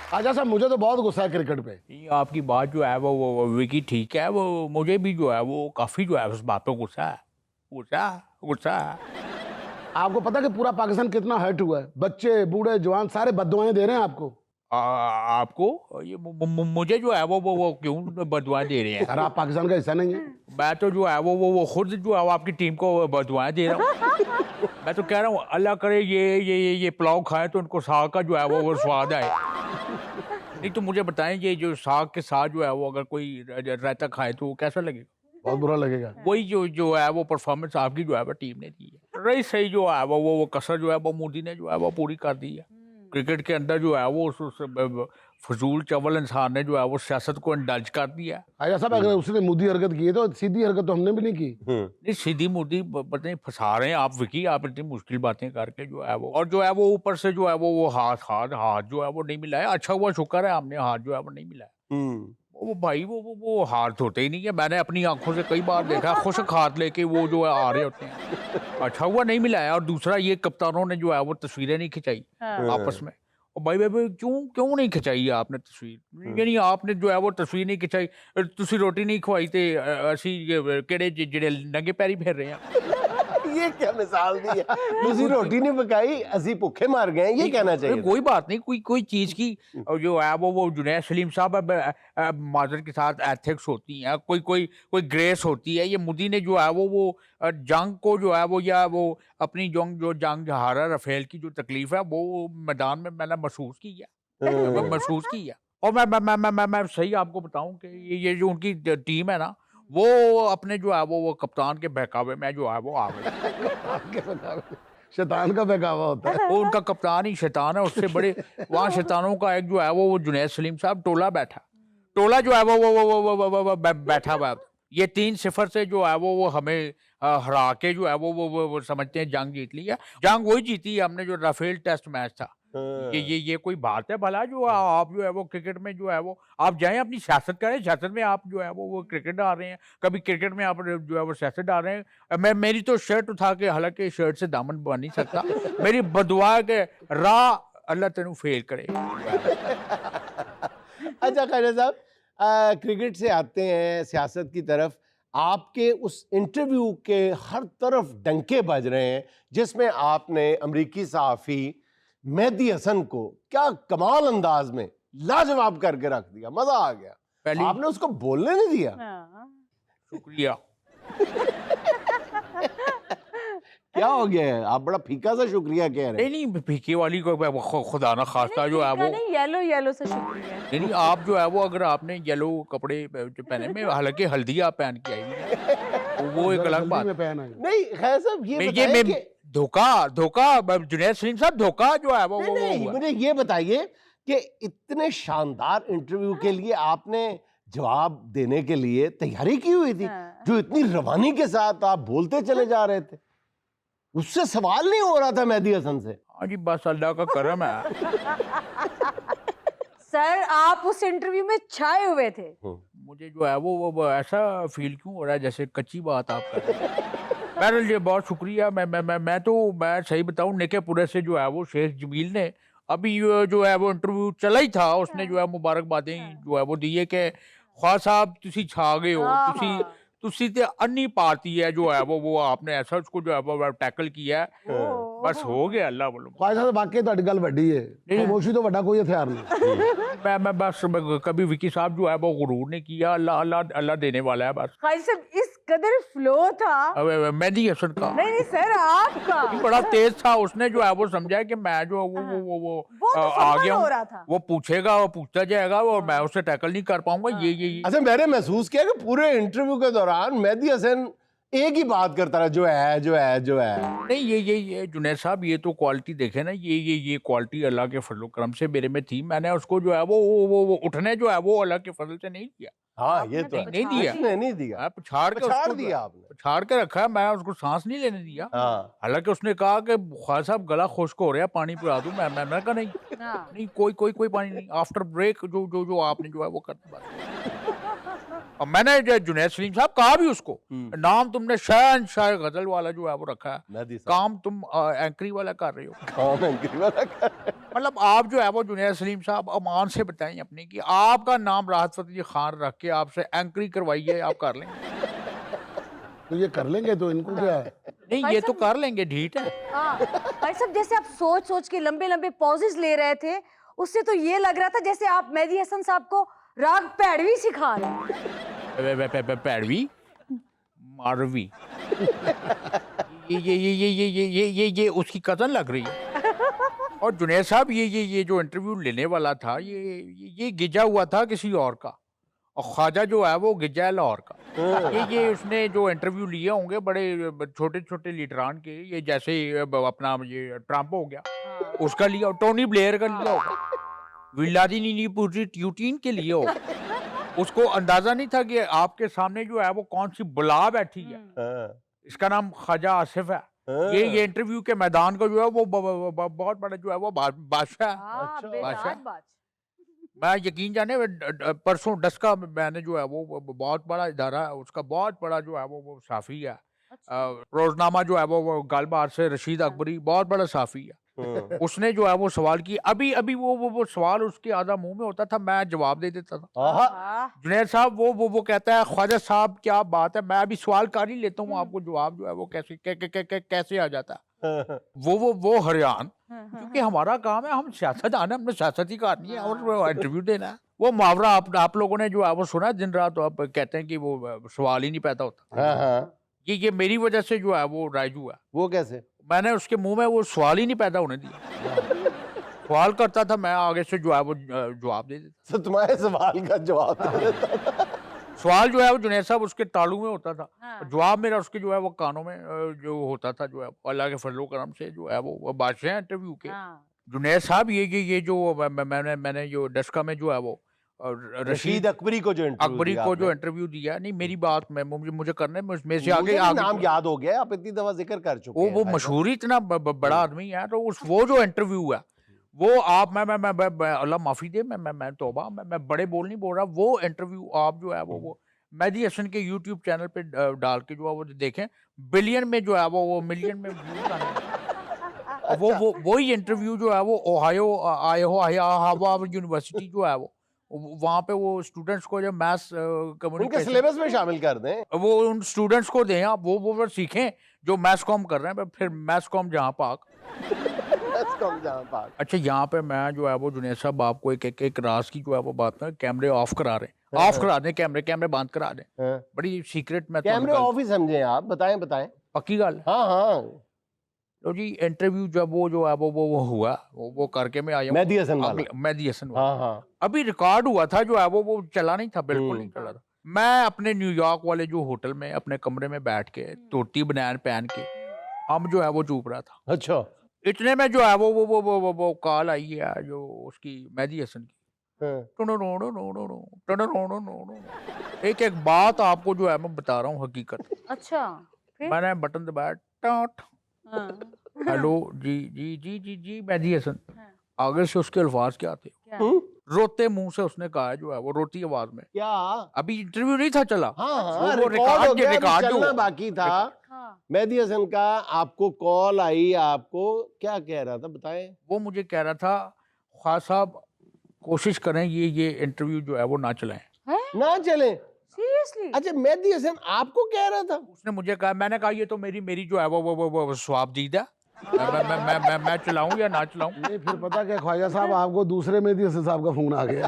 अच्छा साहब, मुझे तो बहुत गुस्सा है क्रिकेट पे। ये आपकी बात जो है वो विकी ठीक है, वो मुझे भी जो है वो काफी जो है उस बात पे गुस्सा है, गुस्सा गुस्सा है। आपको पता है कि पूरा पाकिस्तान कितना हर्ट हुआ है? बच्चे, बूढ़े, जवान सारे बद्दुआएं दे रहे हैं आपको। आपको ये मुझे जो है वो क्यों बदुआएं दे रहे हैं? अरे आप पाकिस्तान का हिस्सा नहीं है? मैं तो जो है वो खुद जो है वो आपकी टीम को बदुआएं दे रहा हूँ। मैं तो कह रहा हूँ अल्लाह करे ये पुलाव खाए तो उनको साग का जो है वो स्वाद आए। नहीं तो मुझे बताएं, ये जो साग के साथ जो है वो अगर कोई रायता खाए तो वो कैसा लगेगा? बहुत बुरा लगेगा। वही जो है वो परफॉर्मेंस आपकी जो है वो टीम ने दी है। रही सही जो है वो कसर जो है वो मोदी ने जो है वो पूरी कर दी है। क्रिकेट के अंदर जो है वो उस फजूल चवल इंसान ने जो है वो सियासत को इंडल्ज कर दिया। अच्छा साहब, अगर उसने मुद्दी हरकत की है तो सीधी हरकत तो हमने भी नहीं की। नहीं सीधी मुद्दी पता नहीं फंसा रहे हैं आप विकी, आप इतनी मुश्किल बातें करके जो है वो, और जो है वो ऊपर से जो है वो हाथ जो है वो नहीं मिला है। अच्छा हुआ, शुक्र है हमने हाथ जो है वो नहीं मिला है। वो भाई वो हाथ धोते ही नहीं है। मैंने अपनी आंखों से कई बार देखा, खुशक हाथ लेके वो जो है आ रहे होते हैं। अच्छा हुआ नहीं मिला है। और दूसरा ये कप्तानों ने जो है वो तस्वीरें नहीं खिंचाई आपस में। और भाई क्यों नहीं खिंचाई आपने तस्वीर? यानी आपने जो है वो तस्वीर नहीं खिंचाई, तुसी रोटी नहीं खवाई थे असी केड़े जेड़े नंगे पैरी फिर रहे हैं। ये क्या मिसाल दी है? तुसी रोटी नहीं पकाई, असी भूखे मर गए, ये कहना चाहिए। कोई बात नहीं, कोई चीज की जो है वो जुनैद सलीम साहब माजर के साथ एथिक्स होती हैं, कोई ग्रेस होती है। ये मोदी ने जो है वो जंग को जो है वो, या वो अपनी जो जंग हारा राफेल की जो तकलीफ है वो मैदान में मैंने महसूस की है, महसूस की है। और मैं सही आपको बताऊं कि ये जो उनकी टीम है ना, वो अपने जो है वो कप्तान के बहकावे में जो है वो आ गए। शैतान का बहकावा होता है। वो उनका कप्तान ही शैतान है, उससे बड़े वहाँ शैतानों का एक जो है वो जुनैद सलीम साहब टोला जो है वो बैठा हुआ है। ये 3-0 से जो है वो हमें हरा के जो है वो समझते हैं जंग जीत ली है। जंग वही जीती है हमने जो राफेल टेस्ट मैच था। ये कोई बात है भला? जो आप जो है वो क्रिकेट में जो है वो आप जाएं अपनी सियासत करें, सियासत में आप जो है वो क्रिकेट डाल रहे हैं, कभी क्रिकेट में आप जो है वो सियासत डाल रहे हैं। मेरी तो शर्ट उठा के, हालांकि शर्ट से दामन बन नहीं सकता, मेरी बदुआ के राह अल्लाह तेनू फेल करे। अच्छा ख्वाजा साहब, क्रिकेट से आते हैं सियासत की तरफ। आपके उस इंटरव्यू के हर तरफ डंके बज रहे हैं जिसमें आपने अमरीकी सहाफ़ी मेहदी हसन को क्या कमाल अंदाज में लाजवाब करके रख दिया, मजा आ गया। आपने उसको बोलने नहीं दिया। शुक्रिया। क्या हो गया है? आप बड़ा फीका सा शुक्रिया कह रहे हैं। नहीं फीके वाली को खुदा ना खास्ता जो है वो येलो से शुक्रिया। नहीं आप जो है वो, अगर आपने येलो कपड़े जो पहने में, हालांकि हल्दी आप पहन के आई है वो एक अलग बात। नहीं खैर साहब, ये धोखा जुनैद सलीम साहब, धोखा जो है वो नहीं, मुझे ये बताइए कि इतने शानदार इंटरव्यू के लिए आपने जवाब देने के लिए तैयारी की हुई थी, जो इतनी रवानी के साथ आप बोलते चले जा रहे थे, उससे सवाल नहीं हो रहा था मेहदी हसन से? हाँ जी, बस अल्लाह का करम है। सर आप उस इंटरव्यू में छाए हुए थे। मुझे जो है वो ऐसा फील क्यों हो रहा है जैसे कच्ची बात आप कर रहे हैं। बहरहाल ये बहुत शुक्रिया। मैं सही बताऊं, नेकेपुरे से जो है वो शेख जमील ने अभी जो है वो इंटरव्यू चला ही था, उसने जो है मुबारकबादें जो है वो दी है कि ख्वाजा साहब तुसी छा गए हो, तुसी ते अन्नी पार्टी है जो है वो आपने ऐसा उसको जो है वो टैकल किया है। बस हो गया अल्लाह बोलो। ख्वाजा साहब वाकई तो गल वड्डी है, खामोशी तो वड्डा कोई हथियार नहीं। मैं बस कभी विकी साहब जो है वो गुरूर ने किया, अल्लाह देने वाला है बस। ख्वाजा साहब इस कदर फ्लो था मेहदी हसन का। नहीं सर आपका बड़ा तेज था, उसने जो है वो समझा कि मैं जो वो आ गया हो रहा था। वो पूछेगा, वो पूछता जाएगा और मैं उसे टैकल नहीं कर पाऊंगा। ये अच्छा, मैंने महसूस किया कि पूरे इंटरव्यू के दौरान मेहदी हसन एक ही बात करता रहा, जो है। नहीं ये जुनैद साहब, ये तो क्वालिटी देखे ना, ये क्वालिटी अल्लाह के फजल करम से मेरे में थी। मैंने उसको जो है वो उठने जो है वो अल्लाह के फजल से नहीं किया। हाँ, ये तो नहीं दिया, नहीं दिया, पछाड़ दिया आपने, पछाड़ के रखा। मैं उसको सांस नहीं लेने दिया। हालांकि उसने कहा कि ख्वाजा साहब गला खुश्क हो रहा है, पानी पिला दूं। मैं कहा नहीं, कोई पानी नहीं। आफ्टर ब्रेक जो आपने जो है वो करना। और मैंने जो जुनैद सलीम साहब कहा भी उसको, नाम तुमने शहंशाह गजल वाला जो है वो रखा है, मेहदी साहब काम तुम एंकरी वाला कर रहे हो। काम एंकरी वाला कर रहे हैं। मतलब आप जो है वो जुनैद सलीम साहब अमान से बताएं अपनी कि आपका नाम राहत फतेह खान रख के आपसे एंकरी करवाइए, आप कर लेंगे? तो ये कर लेंगे तो इनको क्या है? नहीं ये तो कर लेंगे, ढीठ है। हाँ भाई साहब, जैसे आप सोच सोच के लंबे लंबे पॉजेस ले रहे थे, उससे तो ये लग रहा था जैसे आप मेहदी हसन साहब को राग पैड़वी सिखा रहे हैं। पैरवी मारवी ये उसकी कजन लग रही है। और जुनैद साहब ये जो इंटरव्यू लेने वाला था, ये गिजा हुआ था किसी और का, और ख्वाजा जो है वो गिजा है लाहौर का। ये उसने जो इंटरव्यू लिए होंगे बड़े छोटे छोटे लीडरान के, ये जैसे अपना ये ट्रम्प हो गया उसका लिया, टोनी ब्लेयर का लिया होगा, व्लादिमीर पुतिन के लिए होगा। उसको अंदाजा नहीं था कि आपके सामने जो है वो कौन सी बुला बैठी है, इसका नाम ख्वाजा आसिफ है। ये इंटरव्यू के मैदान का जो है वो बहुत बड़ा जो है वो बादशाह है। हाँ, अच्छा। बेताज बात। मैं यकीन जाने परसों डस्का मैंने जो है वो बहुत बड़ा इदारा है, उसका बहुत बड़ा जो है वो साफी है। रोजनामा जो है वो गालबार से रशीद अकबरी बहुत बड़ा साफी है। उसने जो है वो सवाल की, अभी वो सवाल उसके आधा मुंह में होता था, मैं जवाब दे देता था। आहा, जुनैद साहब वो कहता है ख्वाजा साहब क्या बात है, मैं अभी सवाल कर ही लेता हूँ, आपको जवाब जो है वो कैसे आ जाता है। वो हरियाण, क्योंकि हमारा काम है, हम सियासतदान है, हमने सियासत ही करनी है और वो इंटरव्यू देना है। वो मुहावरा आप लोगों ने जो है वो सुना दिन रात, तो आप कहते हैं कि वो सवाल ही नहीं पैदा होता। हाँ, हाँ। ये मेरी वजह से जो है वो राजू है, वो कैसे? मैंने उसके मुंह में वो सवाल ही नहीं पैदा होने दिया। सवाल करता था, मैं आगे से जो है वो जवाब दे देता। तो तुम्हारे सवाल का जवाब दे देता था। सवाल जो है वो जुनैद साहब उसके तालू में होता था, हाँ। जवाब मेरा उसके जो है वो कानों में जो होता था, जो है अल्लाह के फजलो करम से जो है वो बादशाह इंटरव्यू के। हाँ। जुनैद साहब ये जो मैंने जो डस्का में जो है वो रशीद अकबरी को जो इंटरव्यू अकबरी दिया को जो आपने। इंटरव्यू दिया, नहीं मेरी बात में मुझे करने में उसमें से मुझे आगे भी नाम याद हो गया, आप इतनी दफा जिक्र कर चुके वो हैं भाई मशहूर ही इतना बड़ा आदमी है, तो वो जो इंटरव्यू है वो आप मैं अल्लाह माफी दे, मैं तौबा, मैं बड़े बोल नहीं बोल रहा, वो इंटरव्यू आप जो है वो मेहदी हसन के यूट्यूब चैनल पे डाल के जो है वो देखें, बिलियन में जो है वो मिलियन में व्यूज आने हैं। और वही इंटरव्यू जो है वो ओहायो यूनिवर्सिटी जो है वो वहाँ पे वो स्टूडेंट्स को जो मैथ्स उनके कम्युनिकेशन सिलेबस में शामिल कर दें। वो उन स्टूडेंट्स को दें आप, वो सीखें जो मैथ्स कॉम कर रहे हैं, फिर मैथ्स कॉम जहाँ पाक। अच्छा यहाँ पे मैं जो है वो जुनैद साहब आपको एक राज की जो है वो बात है, कैमरे ऑफ करा रहे हैं, ऑफ करा दें कैमरे बंद करा दें, हाँ। बड़ी सीक्रेट में कैमरे ऑफ ही समझे आप, बताएं। पक्की गल। हाँ हाँ, तो जी इंटरव्यू जब वो जो है वो हुआ, वो करके मैं आया मेहदी हसन वाला। मेहदी हसन वाला। हाँ हाँ, अभी रिकॉर्ड हुआ था जो है वो चला नहीं था, बिल्कुल नहीं चला था। मैं अपने न्यूयॉर्क वाले जो होटल में अपने कमरे में बैठ के धोती बनैन पहन के हम जो है वो चूप रहा था। अच्छा। इतने में जो है वो कॉल आई है जो उसकी मेहदी हसन की। हाँ। एक बात आपको जो है मैं बता रहा हूँ हकीकत। अच्छा, फिर? मैंने बटन दबाया, टाट, हाँ। हेलो जी मेहदी हसन। हाँ। आगे से उसके अल्फाज क्या थे, क्या? रोते मुंह से उसने कहा जो है वो रोती आवाज में। क्या? अभी इंटरव्यू नहीं था चला, हाँ हाँ, वो रिकॉर्ड हो गया, अभी रिकॉर्ड चलना जो बाकी था। हाँ। मेहदी हसन का आपको कॉल आई, आपको क्या कह रहा था, बताएं। वो मुझे कह रहा था, ख्वाजा साहब कोशिश करें ये इंटरव्यू जो है वो ना चलाएं। ना चले? सीरियसली? अच्छा, मेहदी हसन आपको कह रहा था? उसने मुझे कहा, मैंने कहा ये तो मेरी जो है वो स्वाबदीद है, मैं चलाऊं या ना चलाऊं। नहीं, फिर पता क्या ख्वाजा साहब, आपको दूसरे मेहदी हसन साहब का फोन आ गया।